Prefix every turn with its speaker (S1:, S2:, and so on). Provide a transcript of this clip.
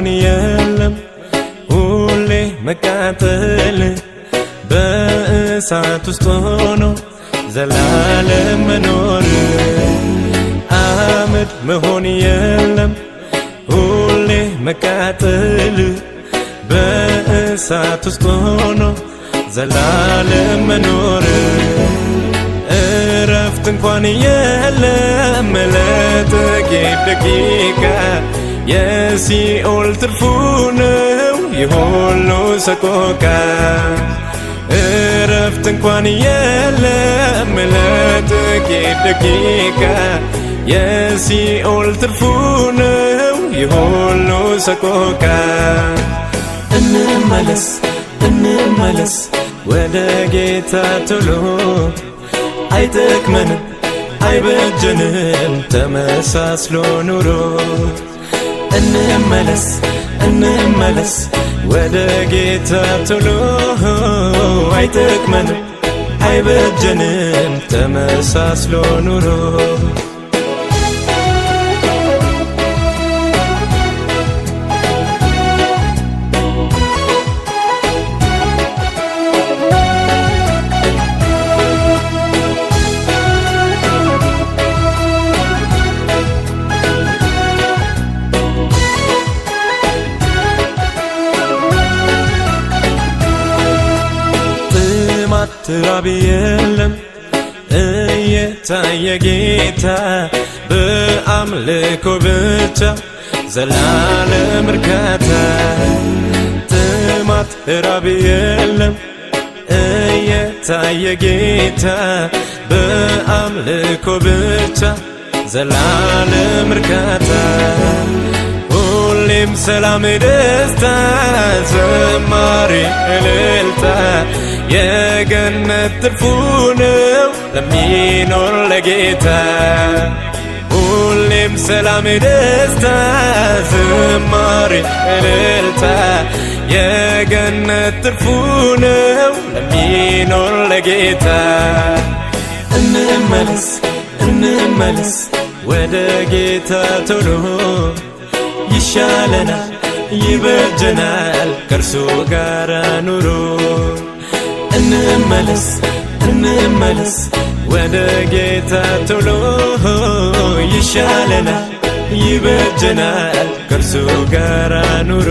S1: እንኳን የለም ሁሌ መቃጠል በእሳት ውስጥ ሆኖ ዘላለም መኖር አመድ መሆን የለም ሁሌ መቃጠል በእሳት ውስጥ ሆኖ ዘላለም መኖር እረፍት እንኳን የለም ለጥቂት ደቂቃ የሲኦል ትርፉ ነው የሁሉ ሰቆቃ እረፍት እንኳን የለም ለጥቂት ደቂቃ የሲኦል ትርፉ ነው የሁሉ ሰቆቃ እንመለስ ወደ ጌታ ቶሎ አይጠቅመንም አይበጀንም ተመሳስሎ ኑሮ እንመለስ ወደ ጌታ ቶሎ አይጠቅመንም አይበጀንም ተመሳስሎ ኑሮ ትራብ የለም እየታየ ጌታ በአምልኮ ብቻ ዘላለም እርካታ ጥማት ራብ የለም እየታየ ጌታ በአምልኮ ብቻ ዘላለም እርካታ ሁሌም ሰላም ደስታ ዘማሪ እልልታ የገነት ትርፉ ነው ለሚኖር ለጌታ ሁሌም ሰላም ደስታ ዝማሬ እልልታ የገነት ትርፉ ነው ለሚኖር ለጌታ እንመለስ ወደ ጌታ ቶሎ ይሻለናል ይበጀናል ከእርሱ ጋር ኑሮ እንመለስ ወደ ጌታ ቶሎ ይሻለናል ይበጀናል ከእርሱ ጋር ኑሮ